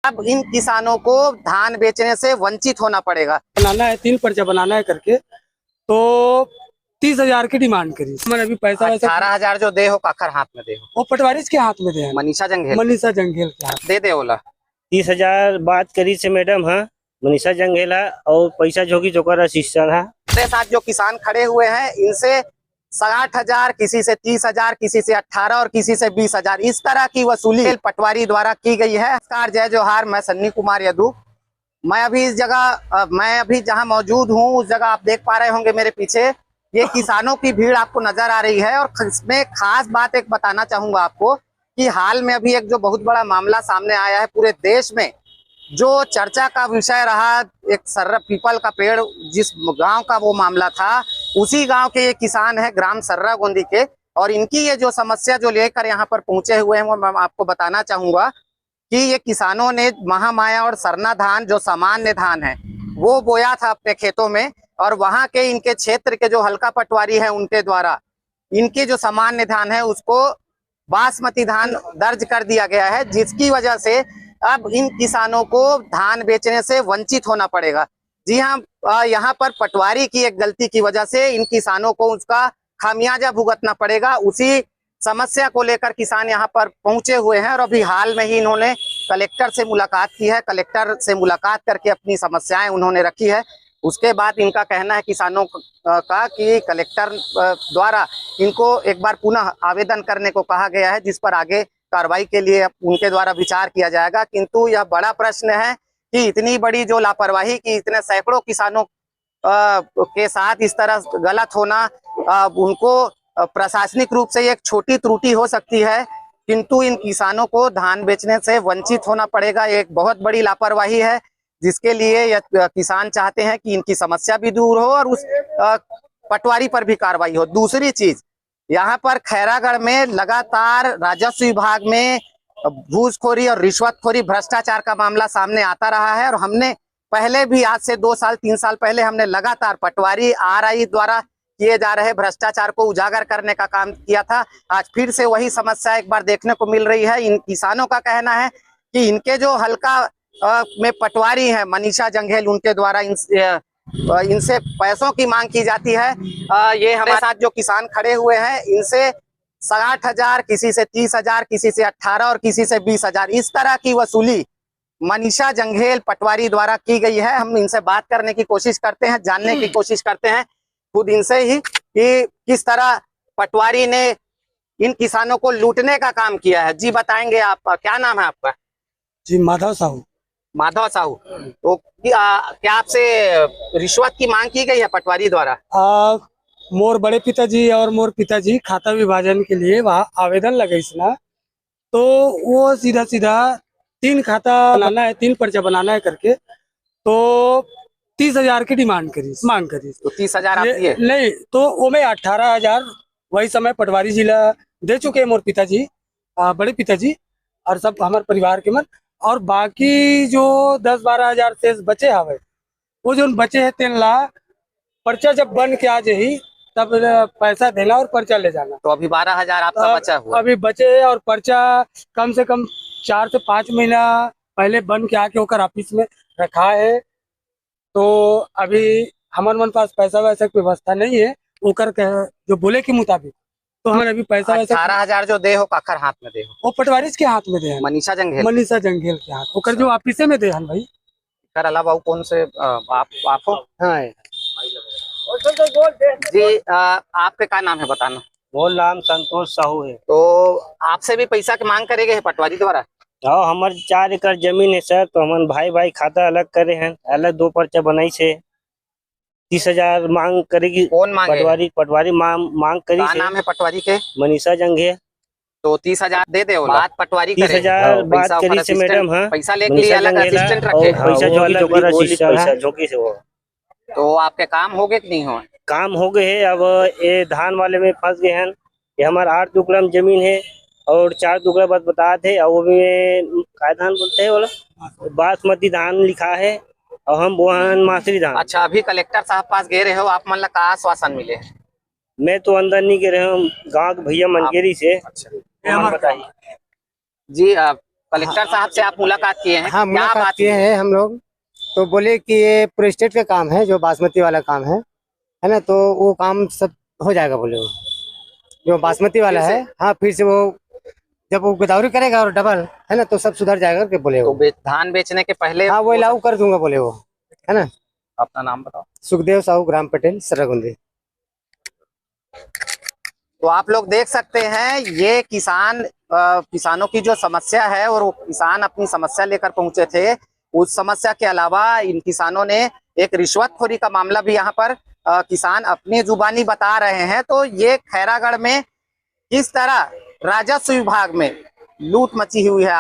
अब इन किसानों को धान बेचने से वंचित होना पड़ेगा। बनाना है, 3 पर्चा बनाना है करके, तो 30,000 की डिमांड करी। मैंने अभी पैसा 18,000 जो दे हो काखर हाथ में दे हो, वो पटवारी के हाथ में दे, मनीषा जंगेल के हाथ दे ओला 30,000 बात करी से मैडम है मनीषा जंगेला और पैसा जोगी जोकर असिस्टेंट है। मेरे साथ जो किसान खड़े हुए हैं इनसे 60,000, किसी से 30,000, किसी से 18 और किसी से 20,000 इस तरह की वसूली पटवारी द्वारा की गई है। नमस्कार, जय जोहार, मैं सन्नी कुमार यदू। मैं अभी जहां मौजूद हूं उस जगह आप देख पा रहे होंगे मेरे पीछे ये किसानों की भीड़ आपको नजर आ रही है। और इसमें खास बात एक बताना चाहूंगा आपको कि हाल में अभी एक जो बहुत बड़ा मामला सामने आया है पूरे देश में, जो चर्चा का विषय रहा, एक सर्रा पीपल का पेड़ जिस गांव का वो मामला था, उसी गांव के ये किसान है ग्राम सर्रा गोंदी के। और इनकी ये जो समस्या जो लेकर यहाँ पर पहुंचे हुए हैं वो मैं आपको बताना चाहूंगा कि ये किसानों ने महामाया और सरना धान जो सामान्य धान है वो बोया था अपने खेतों में, और वहां के इनके क्षेत्र के जो हल्का पटवारी है उनके द्वारा इनके जो सामान्य धान है उसको बासमती धान दर्ज कर दिया गया है, जिसकी वजह से अब इन किसानों को धान बेचने से वंचित होना पड़ेगा। जी हाँ, यहाँ पर पटवारी की एक गलती की वजह से इन किसानों को उसका खामियाजा भुगतना पड़ेगा। उसी समस्या को लेकर किसान यहाँ पर पहुंचे हुए हैं और अभी हाल में ही इन्होंने कलेक्टर से मुलाकात की है। कलेक्टर से मुलाकात करके अपनी समस्याएं उन्होंने रखी है। उसके बाद इनका कहना है किसानों का कि कलेक्टर द्वारा इनको एक बार पुनः आवेदन करने को कहा गया है, जिस पर आगे कार्रवाई के लिए उनके द्वारा विचार किया जाएगा। किंतु यह बड़ा प्रश्न है कि इतनी बड़ी जो लापरवाही की इतने सैकड़ों किसानों के साथ इस तरह गलत होना, उनको प्रशासनिक रूप से एक छोटी त्रुटि हो सकती है, किंतु इन किसानों को धान बेचने से वंचित होना पड़ेगा। एक बहुत बड़ी लापरवाही है जिसके लिए किसान चाहते हैं कि इनकी समस्या भी दूर हो और उस पटवारी पर भी कार्रवाई हो। दूसरी चीज, यहाँ पर खैरागढ़ में लगातार राजस्व विभाग में घूसखोरी और रिश्वतखोरी भ्रष्टाचार का मामला सामने आता रहा है। और हमने पहले भी आज से 2 साल 3 साल पहले हमने लगातार पटवारी RI द्वारा किए जा रहे भ्रष्टाचार को उजागर करने का काम किया था। आज फिर से वही समस्या एक बार देखने को मिल रही है। इन किसानों का कहना है कि इनके जो हल्का में पटवारी है मनीषा जंगेल, उनके द्वारा इनसे पैसों की मांग की जाती है। ये हमारे साथ जो किसान खड़े हुए हैं इनसे 60,000, किसी से 30,000, किसी से 18 और किसी से 20,000 इस तरह की वसूली मनीषा जंगेल पटवारी द्वारा की गई है। हम इनसे बात करने की कोशिश करते हैं, जानने की कोशिश करते हैं खुद इनसे ही कि किस तरह पटवारी ने इन किसानों को लूटने का काम किया है। जी बताएंगे, आपका क्या नाम है आपका? जी माधव साहू। माधव साहू। तो क्या आपसे रिश्वत की मांग की गई है पटवारी द्वारा? मोर बड़े पिताजी और मोर पिताजी खाता विभाजन के लिए वहाँ आवेदन लगे ना, तो वो सीधा 3 खाता बनाना है, 3 पर्चा बनाना है करके, तो 30,000 की मांग करी। तो 30,000 आप दिए? नहीं, तो वो में 18,000 वही समय पटवारी जिला दे चुके हैं मोर पिताजी, बड़े पिताजी और सब हमारे परिवार के मन। और बाकी जो 10-12,000 शेष बचे हवे, वो जो बचे है 3 लाख पर्चा जब बन के आ जाही तब पैसा देना और पर्चा ले जाना। तो अभी 12,000 आपका बचा हुआ अभी बचे है और पर्चा कम से कम 4 से 5 महीना पहले बन के आके होकर ऑफिस में रखा है। तो अभी हमारे मन पास पैसा वैसा की व्यवस्था नहीं है, ओकर जो बोले के मुताबिक तो हमारे अभी पैसा वैसा 18,000 जो दे हो काखर हाथ में दे हो, वो पटवारी के हाथ में दे, मनीषा जंगेल के हाथ, ओकर जो ऑफिसे में दे हन भाई। कर अलावा कौन से आप हो? हाँ जी, आपके क्या नाम है बताना? वो नाम संतोष साहू है। तो आपसे भी पैसा की मांग करे गए पटवारी द्वारा? हाँ, हमारे 4 एकड़ जमीन है सर, तो हम भाई खाता अलग करे हैं, अलग 2 पर्चा बनाई से 30,000 मांग करेगी। कौन मांगे? पटवारी मांग करी। क्या नाम है पटवारी के? मनीषा जंगेल। तो 30,000 दे दे, बात पटवारी करे। 30,000 बात करी से मैडम। हाँ, पैसा लेके लिए अलग असिस्टेंट रखे, पैसा जो वो। तो आपके काम हो गए कि नहीं हो? काम हो गए है। अब ये धान वाले में फंस गए हैं। ये हमारा 8 टुकड़ा में जमीन है और 4 टुकड़ा बस बता थे, और वो भी क्या धान बोलते हैं बोला, बासमती धान लिखा है और हम बोहन मासरी धान। अच्छा, अभी कलेक्टर साहब पास गए रहे हो आप, मन का आश्वासन मिले? मैं तो अंदर नहीं गए रहे हूँ, गाँव के भैया मनकेरी से। अच्छा, बताइए जी। कलेक्टर साहब से आप मुलाकात किए हैं? हाँ, क्या मुलाकात बात किए हुई? हैं हम लोग। तो बोले कि ये पूरे स्टेट का काम है, जो बासमती वाला काम है ना, तो वो काम सब हो जाएगा बोले वो, जो बासमती वाला फिर है। हाँ, फिर से वो जब वो गिरदावरी करेगा और डबल है ना, तो सब सुधर जाएगा करके बोले तो वो। धान बेचने के पहले हाँ, वो लागू कर दूंगा बोले वो, है ना। अपना नाम बताओ। सुखदेव साहू, ग्राम पटेल, सरगुंदी। तो आप लोग देख सकते हैं ये किसानों की जो समस्या है, और वो किसान अपनी समस्या लेकर पहुंचे थे। उस समस्या के अलावा इन किसानों ने एक रिश्वतखोरी का मामला भी यहाँ पर किसान अपनी जुबानी बता रहे हैं। तो ये खैरागढ़ में किस तरह राजस्व विभाग में लूट मची हुई है।